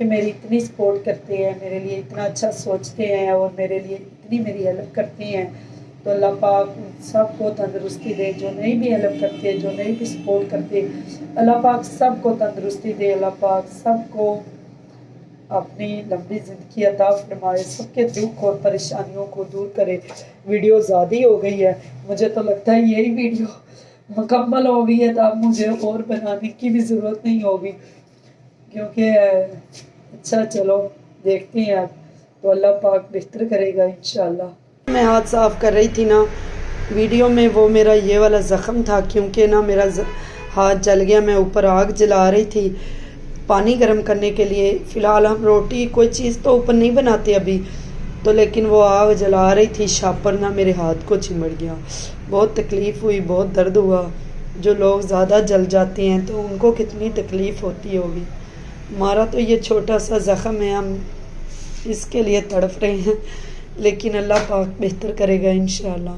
کہ میری اتنی سپورٹ کرتے ہیں، میرے لیے اتنا اچھا سوچتے ہیں اور میرے لیے اتنی میری ہیلپ کرتے ہیں. تو اللہ پاک سب کو تندرستی دے، جو نہیں بھی ہیلپ کرتے، جو نہیں بھی سپورٹ کرتے، اللہ پاک سب کو تندرستی دے. اللہ پاک سب کو اپنی لمبی زندگی عطا فرمائے، سب کے دکھ اور پریشانیوں کو دور کرے. ویڈیو زیادہ ہو گئی ہے، مجھے تو لگتا ہے یہی ویڈیو مکمل ہو گئی ہے، تو اب مجھے اور بنانے کی بھی ضرورت نہیں ہوگی، کیونکہ اچھا چلو دیکھتے ہیں اب تو اللہ پاک بہتر کرے گا انشاءاللہ. میں ہاتھ صاف کر رہی تھی نا ویڈیو میں، وہ میرا یہ والا زخم تھا، کیونکہ نا میرا ہاتھ جل گیا. میں اوپر آگ جلا رہی تھی پانی گرم کرنے کے لیے. فی الحال ہم روٹی کوئی چیز تو اوپر نہیں بناتے ابھی تو، لیکن وہ آگ جلا رہی تھی، شاپر نہ میرے ہاتھ کو چمڑ گیا. بہت تکلیف ہوئی، بہت درد ہوا. جو لوگ زیادہ جل جاتے ہیں تو ان کو کتنی تکلیف ہوتی ہوگی. ہمارا تو یہ چھوٹا سا زخم ہے، ہم اس کے لیے تڑپ رہے ہیں، لیکن اللہ پاک بہتر کرے گا انشاءاللہ.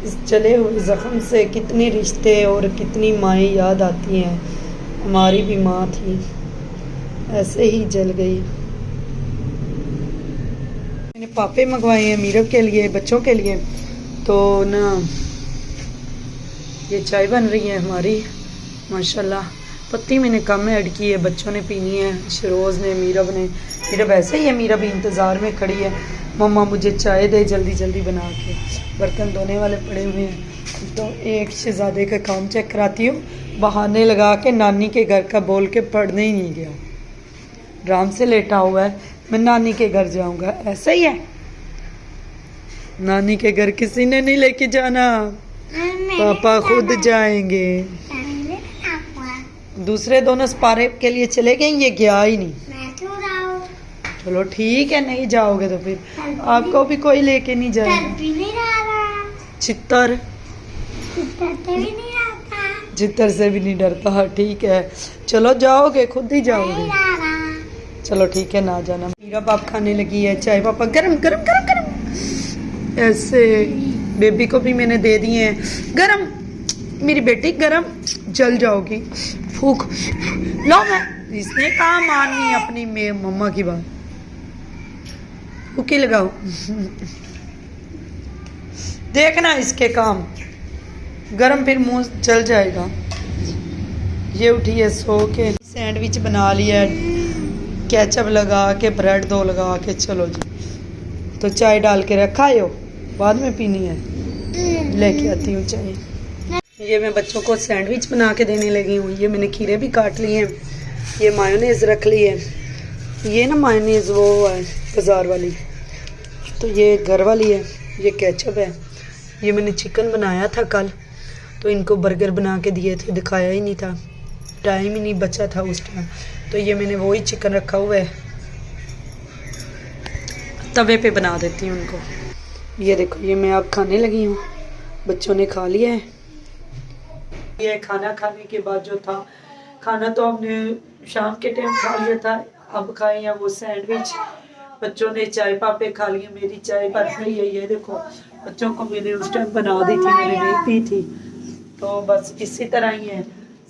اس جلے ہوئے زخم سے کتنی رشتے اور کتنی مائیں یاد آتی ہیں. ہماری بھی ماں تھی، ایسے ہی جل گئی. میں نے پاپے منگوائے ہیں میرب کے لیے، بچوں کے لیے. تو نا یہ چائے بن رہی ہے ہماری ماشاءاللہ. پتی میں نے کم ایڈ کی ہے، بچوں نے پینی ہے، شروز نے، میرب نے. میرب ایسے ہی ہے، میرب بھی انتظار میں کھڑی ہے، مما مجھے چائے دے جلدی جلدی بنا کے. برتن دھونے والے پڑے ہوئے ہیں تو ایک شہزادے کا کام چیک کراتی ہوں. بہانے لگا کے نانی کے گھر کا بول کے پڑھنے ہی نہیں گیا، آرام سے لیٹا ہوا ہے. میں نانی کے گھر جاؤں گا، ایسا ہی ہے. نانی کے گھر کسی نے نہیں لے کے جانا، پاپا خود جائیں گے. دوسرے دونوں سپارے کے لیے چلے گئے، یہ گیا ہی نہیں. چلو ٹھیک ہے، نہیں جاؤ گے تو پھر آپ کو بھی کوئی لے کے نہیں جائے گا. چتر چتر سے بھی نہیں ڈرتا. ٹھیک ہے چلو جاؤ گے، خود ہی جاؤ گے. چلو ٹھیک ہے نہ جانا. میرا باپ کھانے لگی ہے چائے. پاپا گرم گرم گرم گرم. ایسے بیبی کو بھی میں نے دے دیے ہیں گرم. میری بیٹی گرم، جل جاؤ گی. پھوک لو. میں اس نے کہا ماننی اپنی مما کی بات. پھوکی لگاؤ. دیکھنا اس کے کام، گرم پھر منہ جل جائے گا. یہ اٹھی ہے سو کے. سینڈوچ بنا لیا ہے کیچپ لگا کے، بریڈ دو لگا کے. چلو جی تو چائے ڈال کے رکھا ہو، بعد میں پینی ہے. لے کے آتی ہوں چائے. یہ میں بچوں کو سینڈوچ بنا کے دینے لگی ہوں. یہ میں نے کھیرے بھی کاٹ لیے ہیں. یہ مایونیز رکھ لی ہے. یہ نا مایونیز وہ ہے بازار والی، تو یہ گھر والی ہے. یہ کیچپ ہے. یہ میں نے چکن بنایا تھا کل، تو ان کو برگر بنا کے دیے تھے، دکھایا ہی نہیں تھا، ٹائم ہی نہیں بچا تھا اس ٹائم. تو یہ میں نے وہی چکن رکھا ہوا ہے، توے پہ بنا دیتی ہوں ان کو. یہ دیکھو یہ میں اب کھانے لگی ہوں، بچوں نے کھا لیا ہے. یہ کھانا کھانے کے بعد جو تھا، کھانا تو ہم نے شام کے ٹائم کھا لیا تھا، اب کھائے ہیں وہ سینڈوچ. بچوں نے چائے پاپے کھا لیے. میری چائے بن رہی ہے. یہ دیکھو بچوں کو میں نے اس ٹائم بنا دی تھی، میں نے نہیں پی تھی. تو بس اسی طرح ہی ہے.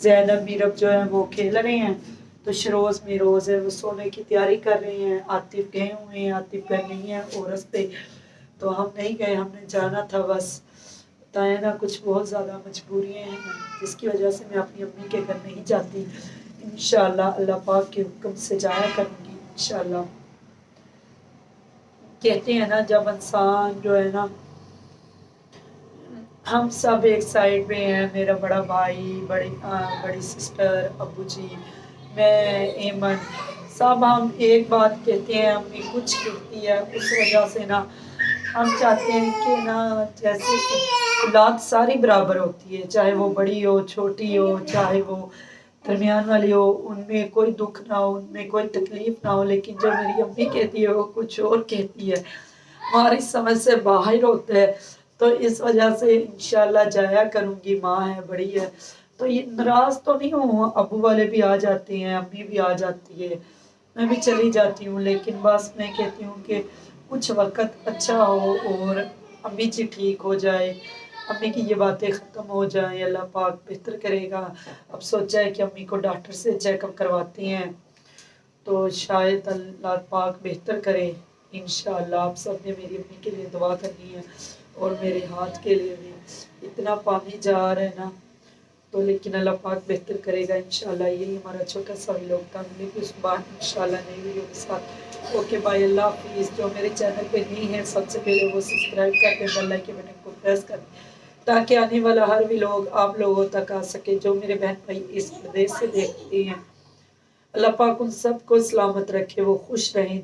زینب میرب جو ہے وہ کھیل رہے ہیں، تو شروز میروز ہے وہ سونے کی تیاری کر رہے ہیں. عاطف گئے ہوئے ہیں، عاطف گھر نہیں ہے عورت پہ، تو ہم نہیں گئے، ہم نے جانا تھا بس. ہے نا کچھ بہت زیادہ مجبوریاں ہیں جس کی وجہ سے میں اپنی امی کے گھر نہیں جاتی. انشاءاللہ اللہ پاک کے حکم سے جایا کروں گی انشاءاللہ. کہتے ہیں نا جب انسان جو ہے نا، ہم سب ایک سائڈ پہ ہیں. میرا بڑا بھائی، بڑی سسٹر، ابو جی، میں، ایمن، سب ہم ایک بات کہتے ہیں. امی کچھ کہتی ہے، اس وجہ سے نا ہم چاہتے ہیں کہ نا جیسے اولاد ساری برابر ہوتی ہے، چاہے وہ بڑی ہو، چھوٹی ہو، چاہے وہ درمیان والی ہو، ان میں کوئی دکھ نہ ہو، ان میں کوئی تکلیف نہ ہو. لیکن جو میری امی کہتی ہے وہ کچھ اور کہتی ہے، ہماری سمجھ سے باہر ہوتا ہے. تو اس وجہ سے انشاءاللہ جایا کروں گی. ماں ہے، بڑی ہے، تو یہ ناراض تو نہیں ہوں. ابو والے بھی آ جاتے ہیں، امی بھی آ جاتی ہے، میں بھی چلی جاتی ہوں. لیکن بس میں کہتی ہوں کہ کچھ وقت اچھا ہو اور امی جی ٹھیک ہو جائے، امی کی یہ باتیں ختم ہو جائیں، اللہ پاک بہتر کرے گا۔ اب سوچا ہے کہ امی کو ڈاکٹر سے چیک اپ کرواتی ہیں تو شاید اللہ پاک بہتر کرے انشاءاللہ۔ آپ سب نے میری امی کے لیے دعا کرنی ہے اور میرے ہاتھ کے لیے بھی۔ اتنا پانی جا رہا ہے نا تو لیکن اللہ پاک بہتر کرے گا انشاءاللہ۔ یہی ہمارا چھوٹا سا ویلوگ تھا، ملیں گے اس بار انشاءاللہ نئی ویڈیو کے ساتھ۔ اوکے بھائی، اللہ حافظ۔ جو میرے چینل پہ نہیں ہے سب سے پہلے وہ سبسکرائب کر کے بیل آئیکن بٹن کو پریس کر دیں تاکہ آنے والا ہر ویلوگ آپ لوگوں تک آ سکے۔ جو میرے بہن بھائی اس پردیش سے دیکھتے ہیں، اللہ پاک ان سب کو سلامت رکھے، وہ خوش رہیں۔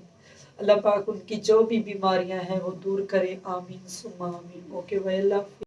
اللہ پاک ان کی جو بھی بیماریاں ہیں وہ دور کرے، آمین ثم آمین۔ اوکے بھائی، اللہ حافظ۔